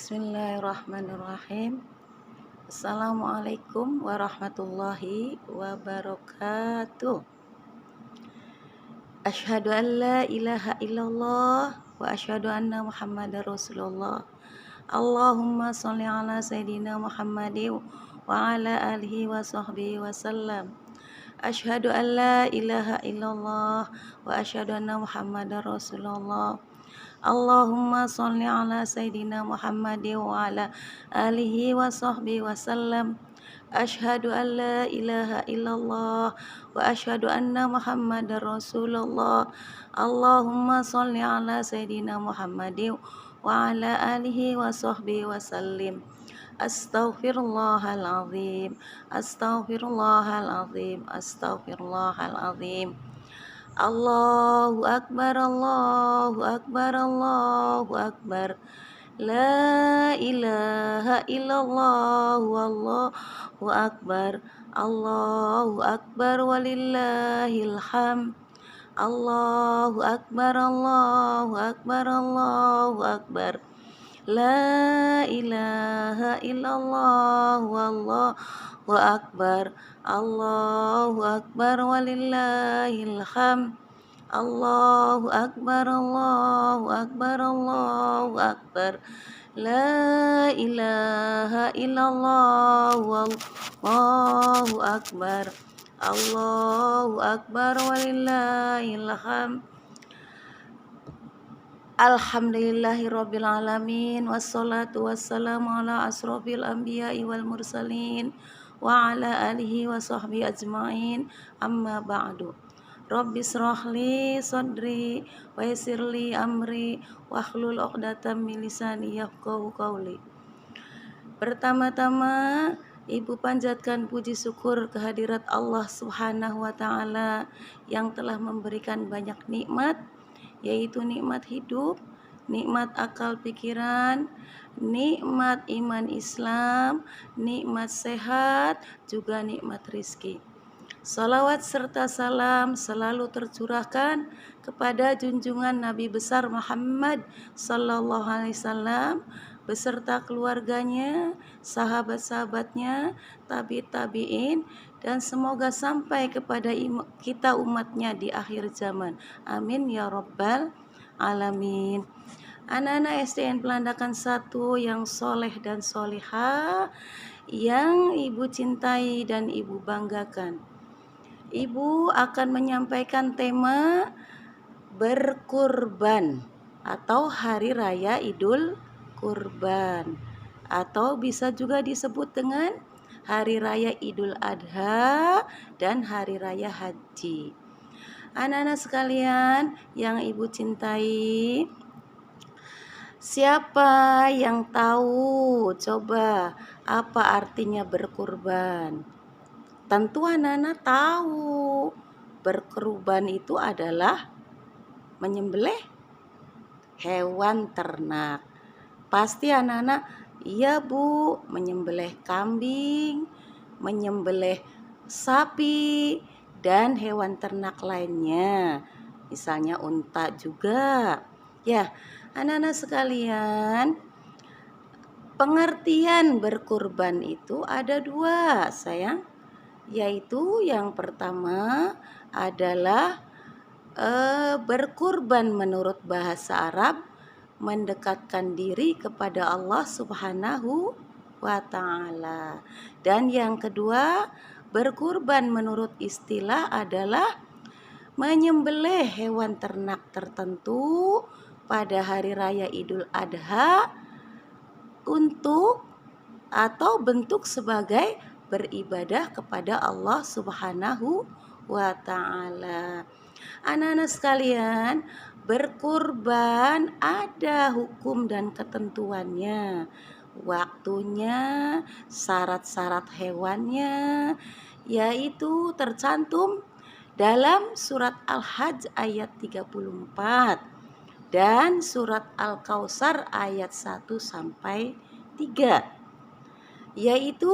Bismillahirrahmanirrahim. Assalamualaikum warahmatullahi wabarakatuh. Asyhadu an la ilaha illallah wa asyhadu anna Muhammadar Rasulullah. Allahumma sholli ala sayyidina Muhammadin wa ala alihi wa sahbihi wasallam. Asyhadu an la ilaha illallah wa asyhadu anna Muhammadar Rasulullah. Allahumma sholli ala sayyidina Muhammadin wa ala alihi wa sahbihi wasallam. Asyhadu an la ilaha illallah wa asyhadu anna Muhammadar Rasulullah. Allahumma sholli ala sayyidina Muhammadin wa ala alihi wa sahbihi wasallim. Astaghfirullahalazim, astaghfirullahalazim, astaghfirullahalazim. Allahu Akbar, Allahu Akbar, Allahu Akbar. La ilaha illallah, Allahu Akbar. Allahu Akbar walillahil hamd. Allahu Akbar, Allahu Akbar, Allahu Akbar. La ilaha illallah, Allahu Akbar. Allahu Akbar walillahil hamd. Allahu Akbar, Allahu Akbar, Allahu Akbar. La ilaha illallah, Allahu Akbar. Allahu Akbar walillahil hamd. Alhamdulillahirabbil alamin, wassalatu wassalamu ala asrofil anbiya'i wal mursalin wa ala alihi wa sahbihi ajmain, amma ba'du. Rabbi shrahli sadri wa yassirli amri wahlul 'uqdatam min lisani yafqahu qawli. Pertama-tama Ibu panjatkan puji syukur kehadirat Allah Subhanahu wa taala yang telah memberikan banyak nikmat, yaitu nikmat hidup, nikmat akal pikiran, nikmat iman Islam, nikmat sehat, juga nikmat rizki. Salawat serta salam selalu tercurahkan kepada junjungan Nabi besar Muhammad sallallahu alaihi wasallam beserta keluarganya, sahabat-sahabatnya, tabi'in, dan semoga sampai kepada kita umatnya di akhir zaman. Amin ya rabbal alamin. Anak-anak SDN Pelandakan 1 yang soleh dan solihah, yang Ibu cintai dan Ibu banggakan. Ibu akan menyampaikan tema berkurban atau Hari Raya Idul Kurban, atau bisa juga disebut dengan Hari Raya Idul Adha dan Hari Raya Haji. Anak-anak sekalian yang Ibu cintai, siapa yang tahu coba apa artinya berkurban? Tentu anak-anak tahu, berkurban itu adalah menyembelih hewan ternak. Pasti anak-anak, iya Bu, menyembelih kambing, menyembelih sapi, dan hewan ternak lainnya. Misalnya unta juga. Ya, anak-anak sekalian, pengertian berkurban itu ada 2, sayang. Yaitu yang pertama adalah berkurban menurut bahasa Arab, mendekatkan diri kepada Allah Subhanahu wa taala. Dan yang kedua, berkurban menurut istilah adalah menyembelih hewan ternak tertentu pada hari raya Idul Adha untuk atau bentuk sebagai beribadah kepada Allah Subhanahu wa taala. Anak-anak sekalian, berkurban ada hukum dan ketentuannya, waktunya, syarat-syarat hewannya, yaitu tercantum dalam surat Al-Hajj ayat 34 dan surat Al-Kautsar ayat 1 sampai 3. Yaitu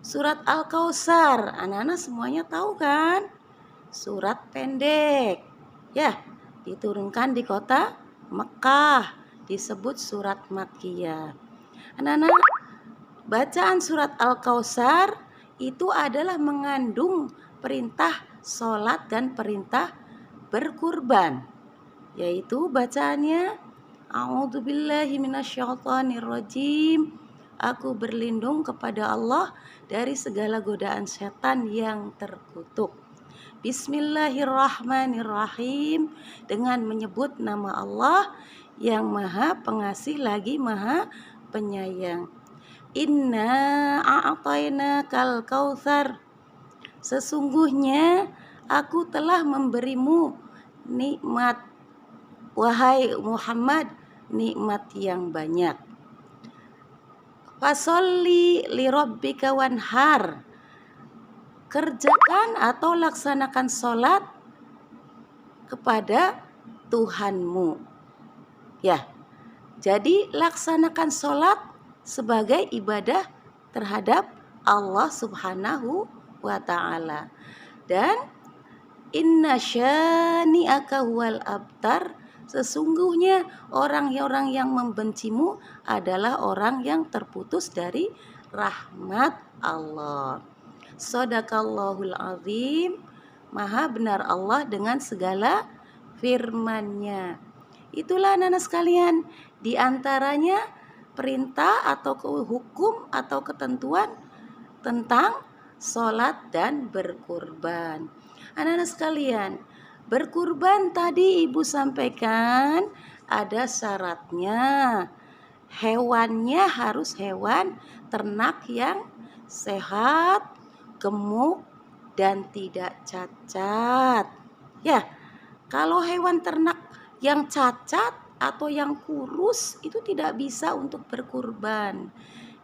surat Al-Kautsar, anak-anak semuanya tahu kan? Surat pendek, ya, diturunkan di kota Mekah, disebut surat Makkiyah. Anak-anak, bacaan surat Al-Kautsar itu adalah mengandung perintah sholat dan perintah berkurban, yaitu bacaannya A'udzubillahi minasyaitonirrajim. Aku berlindung kepada Allah dari segala godaan setan yang terkutuk. Bismillahirrahmanirrahim, dengan menyebut nama Allah yang Maha Pengasih lagi Maha Penyayang. Inna a'tainakal kautsar, sesungguhnya aku telah memberimu nikmat, wahai Muhammad, nikmat yang banyak. Fasholli lirabbika wanhar, kerjakan atau laksanakan sholat kepada Tuhanmu. Ya, jadi laksanakan sholat sebagai ibadah terhadap Allah Subhanahu wa ta'ala. Dan inna syani'aka huwal abtar, sesungguhnya orang-orang yang membencimu adalah orang yang terputus dari rahmat Allah. Shadaqallahul azim, maha benar Allah dengan segala firman-Nya. Itulah anak-anak sekalian, di antaranya perintah atau hukum atau ketentuan tentang sholat dan berkurban. Anak-anak sekalian, berkurban tadi Ibu sampaikan ada syaratnya. Hewannya harus hewan ternak yang sehat, gemuk, dan tidak cacat. Ya, kalau hewan ternak yang cacat atau yang kurus itu tidak bisa untuk berkurban.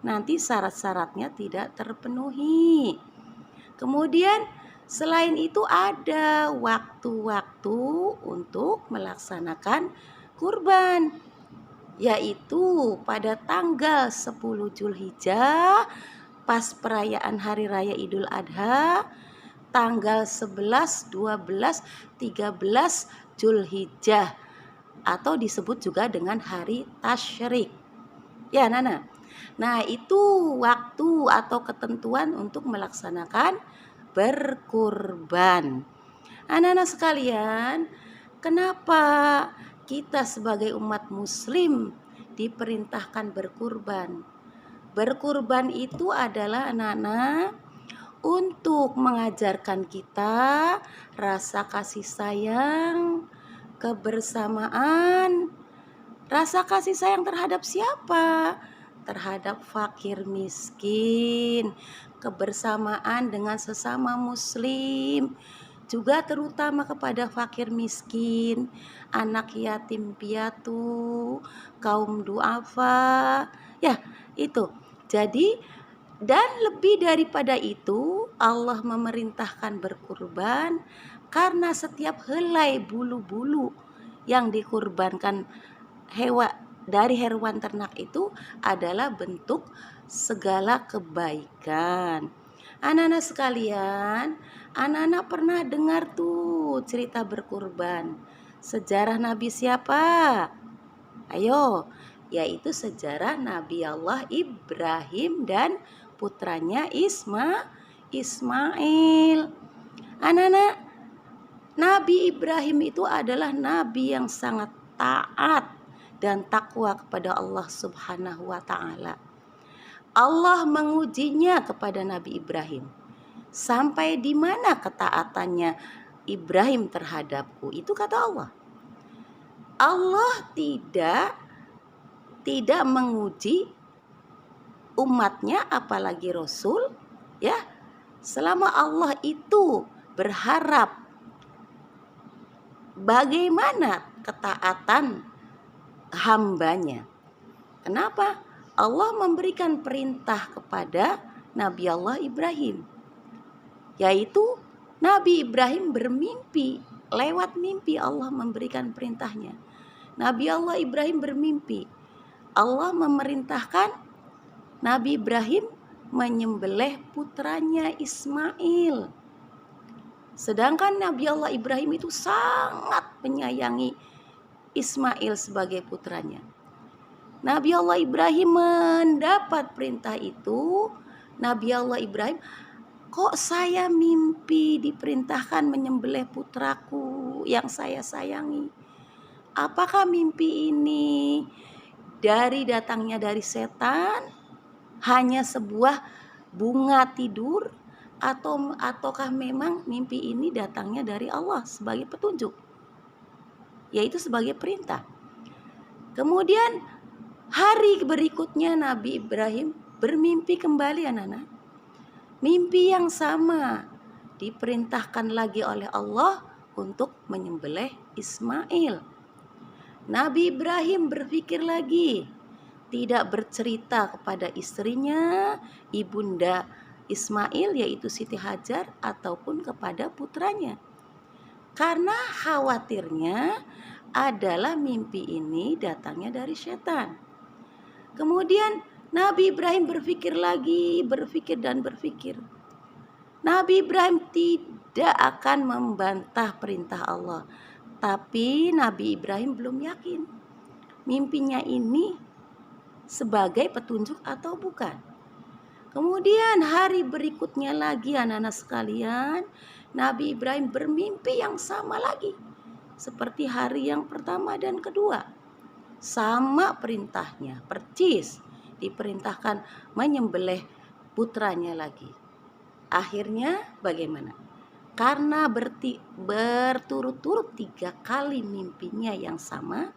Nanti syarat-syaratnya tidak terpenuhi. Kemudian selain itu ada waktu-waktu untuk melaksanakan kurban, yaitu pada tanggal 10 Zulhijjah pas perayaan Hari Raya Idul Adha, tanggal 11, 12, 13 Zulhijjah, atau disebut juga dengan hari tasyrik. Ya, Nana. Nah, itu waktu atau ketentuan untuk melaksanakan berkurban. Anak-anak sekalian, kenapa kita sebagai umat muslim diperintahkan berkurban? Berkurban itu adalah anak-anak untuk mengajarkan kita rasa kasih sayang, kebersamaan. Rasa kasih sayang terhadap siapa? Terhadap fakir miskin, kebersamaan dengan sesama muslim, juga terutama kepada fakir miskin, anak yatim piatu, kaum duafa. Ya, itu. Jadi, dan lebih daripada itu, Allah memerintahkan berkurban karena setiap helai bulu-bulu yang dikurbankan dari hewan ternak itu adalah bentuk segala kebaikan. Anak-anak sekalian, anak-anak pernah dengar tuh cerita berkurban. Sejarah Nabi siapa? Ayo, yaitu sejarah Nabi Allah Ibrahim dan putranya Ismail. Anak-anak, Nabi Ibrahim itu adalah nabi yang sangat taat dan takwa kepada Allah Subhanahu wa ta'ala. Allah mengujinya kepada Nabi Ibrahim. Sampai di mana ketaatannya Ibrahim terhadapku? Itu kata Allah. Allah tidak menguji umatnya, apalagi Rasul, ya, selama Allah itu berharap bagaimana ketaatan hambanya. Kenapa? Allah memberikan perintah kepada Nabi Allah Ibrahim, yaitu Nabi Ibrahim bermimpi. Lewat mimpi Allah memberikan perintahnya. Nabi Allah Ibrahim bermimpi, Allah memerintahkan Nabi Ibrahim menyembelih putranya Ismail. Sedangkan Nabi Allah Ibrahim itu sangat menyayangi Ismail sebagai putranya. Nabi Allah Ibrahim mendapat perintah itu. Nabi Allah Ibrahim, kok saya mimpi diperintahkan menyembelih putraku yang saya sayangi? Apakah mimpi ini datangnya dari setan, hanya sebuah bunga tidur, ataukah memang mimpi ini datangnya dari Allah sebagai petunjuk, yaitu sebagai perintah? Kemudian hari berikutnya Nabi Ibrahim bermimpi kembali, anak-anak. Mimpi yang sama, diperintahkan lagi oleh Allah untuk menyembelih Ismail. Nabi Ibrahim berpikir lagi, tidak bercerita kepada istrinya, ibunda Ismail yaitu Siti Hajar, ataupun kepada putranya. Karena khawatirnya adalah mimpi ini datangnya dari setan. Kemudian Nabi Ibrahim berpikir lagi, berpikir. Nabi Ibrahim tidak akan membantah perintah Allah. Tapi Nabi Ibrahim belum yakin mimpinya ini sebagai petunjuk atau bukan. Kemudian hari berikutnya lagi, anak-anak sekalian, Nabi Ibrahim bermimpi yang sama lagi, seperti hari yang pertama dan kedua. Sama perintahnya, percis, diperintahkan menyembelih putranya lagi. Akhirnya bagaimana? Karena berturut-turut 3 kali mimpinya yang sama,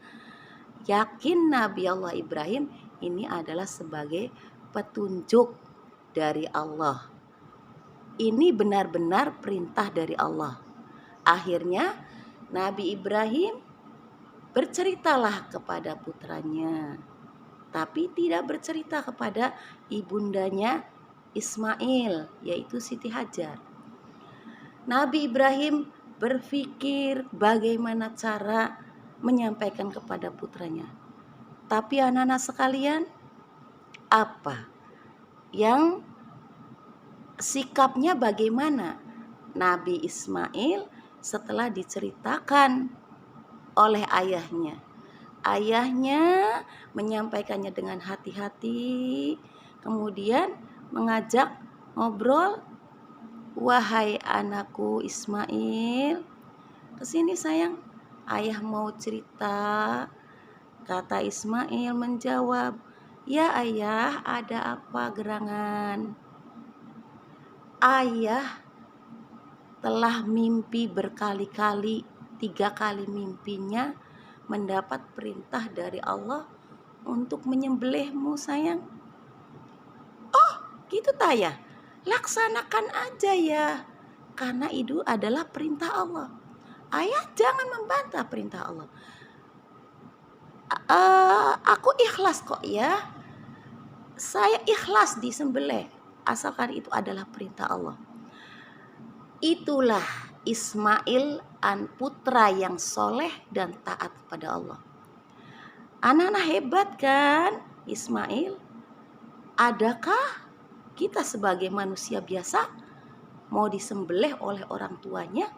yakin Nabi Allah Ibrahim ini adalah sebagai petunjuk dari Allah. Ini benar-benar perintah dari Allah. Akhirnya Nabi Ibrahim berceritalah kepada putranya, tapi tidak bercerita kepada ibundanya Ismail, yaitu Siti Hajar. Nabi Ibrahim berpikir bagaimana cara menyampaikan kepada putranya. Tapi anak-anak sekalian, apa yang sikapnya bagaimana Nabi Ismail setelah diceritakan oleh ayahnya? Ayahnya menyampaikannya dengan hati-hati, kemudian mengajak ngobrol, wahai anakku Ismail, kesini sayang, ayah mau cerita. Kata Ismail menjawab, ya ayah, ada apa gerangan? Ayah telah mimpi berkali-kali, 3 kali mimpinya mendapat perintah dari Allah untuk menyembelihmu sayang. Oh gitu tayah, laksanakan aja ya, karena itu adalah perintah Allah. Ayah jangan membantah perintah Allah. Aku ikhlas kok ya, saya ikhlas disembelih asalkan itu adalah perintah Allah. Itulah Ismail, putra yang soleh dan taat kepada Allah. Anak-anak hebat kan Ismail? Adakah kita sebagai manusia biasa mau disembelih oleh orang tuanya,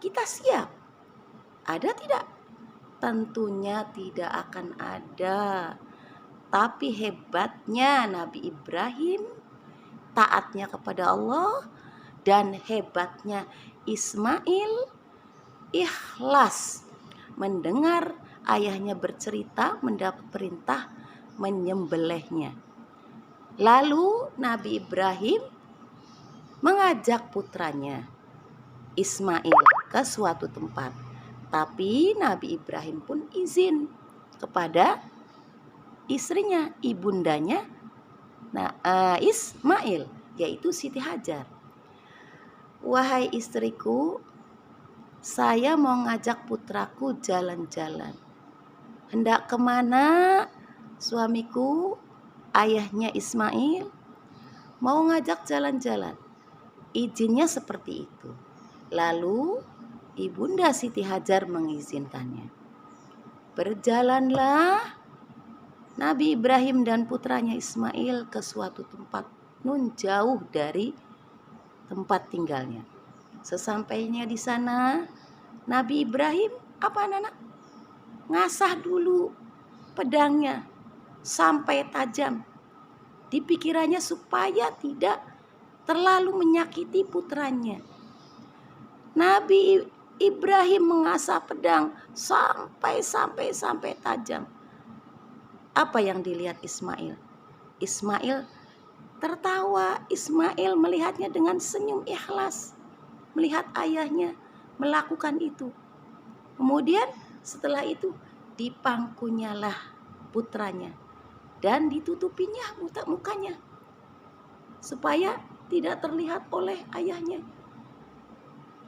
kita siap? Ada tidak? Tentunya tidak akan ada. Tapi hebatnya Nabi Ibrahim, taatnya kepada Allah, dan hebatnya Ismail, ikhlas mendengar ayahnya bercerita, mendapat perintah menyembelihnya. Lalu Nabi Ibrahim mengajak putranya Ismail ke suatu tempat. Tapi Nabi Ibrahim pun izin kepada istrinya, ibundanya Ismail, yaitu Siti Hajar. Wahai istriku, saya mau ngajak putraku jalan-jalan. Hendak kemana suamiku? Ayahnya Ismail mau ngajak jalan-jalan. Izinnya seperti itu. Lalu ibunda Siti Hajar mengizinkannya. Berjalanlah Nabi Ibrahim dan putranya Ismail ke suatu tempat nun jauh dari tempat tinggalnya. Sesampainya di sana, Nabi Ibrahim apa anak-anak? Ngasah dulu pedangnya sampai tajam di pikirannya supaya tidak terlalu menyakiti putranya. Nabi Ibrahim mengasah pedang sampai tajam. Apa yang dilihat Ismail? Ismail tertawa. Ismail melihatnya dengan senyum ikhlas, melihat ayahnya melakukan itu. Kemudian setelah itu dipangkunyalah putranya dan ditutupinya mukanya supaya tidak terlihat oleh ayahnya.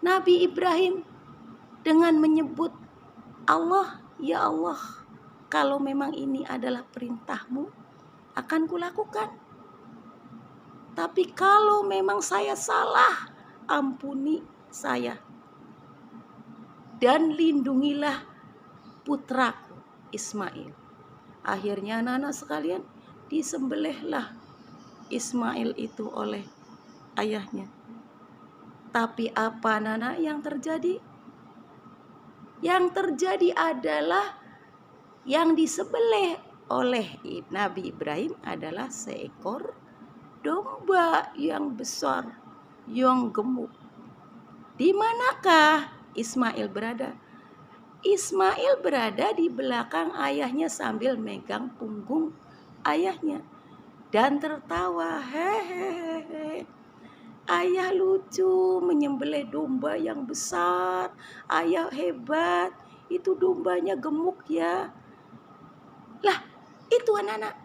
Nabi Ibrahim dengan menyebut Allah, ya Allah, kalau memang ini adalah perintahmu, akan kulakukan. Tapi kalau memang saya salah, ampuni saya. Dan lindungilah putraku Ismail. Akhirnya anak-anak sekalian, disembelihlah Ismail itu oleh ayahnya. Tapi apa anak-anak yang terjadi? Yang terjadi adalah yang disembelih oleh Nabi Ibrahim adalah seekor domba yang besar, yang gemuk. Di manakah Ismail berada? Ismail berada di belakang ayahnya sambil megang punggung ayahnya dan tertawa. Hehehe. Ayah lucu menyembelih domba yang besar. Ayah hebat. Itu dombanya gemuk ya. Lah, itu anak-anak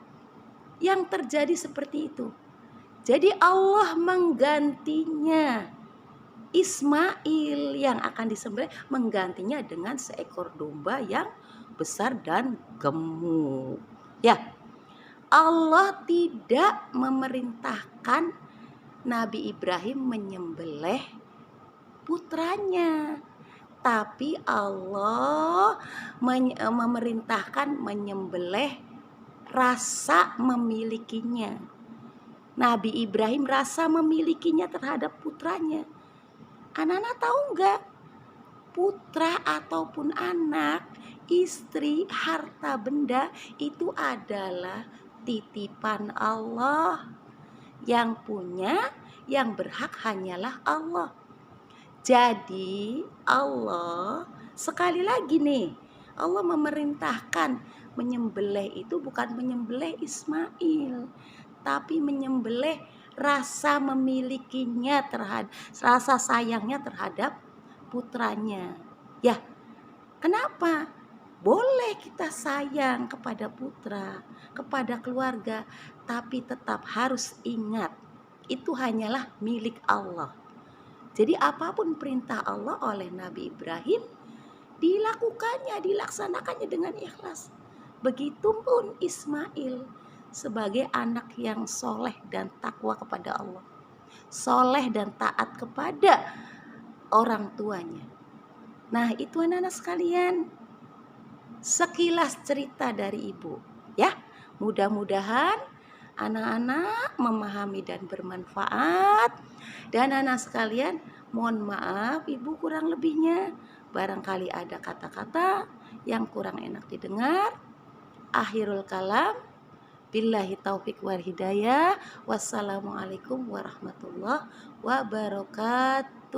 yang terjadi seperti itu. Jadi Allah menggantinya. Ismail yang akan disembelih menggantinya dengan seekor domba yang besar dan gemuk. Ya, Allah tidak memerintahkan Nabi Ibrahim menyembelih putranya, tapi Allah memerintahkan menyembelih rasa memilikinya. Nabi Ibrahim rasa memilikinya terhadap putranya. Anak-anak tahu enggak? Putra ataupun anak, istri, harta benda itu adalah titipan Allah. Yang punya, yang berhak hanyalah Allah. Jadi Allah sekali lagi nih, Allah memerintahkan menyembelih itu bukan menyembelih Ismail, tapi menyembelih rasa memilikinya terhadap, rasa sayangnya terhadap putranya. Ya, kenapa? Boleh kita sayang kepada putra, kepada keluarga, tapi tetap harus ingat itu hanyalah milik Allah. Jadi apapun perintah Allah oleh Nabi Ibrahim dilakukannya, dilaksanakannya dengan ikhlas. Begitupun Ismail sebagai anak yang soleh dan takwa kepada Allah, soleh dan taat kepada orang tuanya. Nah, itu anak-anak sekalian, sekilas cerita dari ibu ya. Mudah-mudahan anak-anak memahami dan bermanfaat. Dan anak sekalian, mohon maaf ibu kurang lebihnya, barangkali ada kata-kata yang kurang enak didengar. Akhirul kalam, billahi taufik wal hidayah. Wassalamualaikum warahmatullahi wabarakatuh.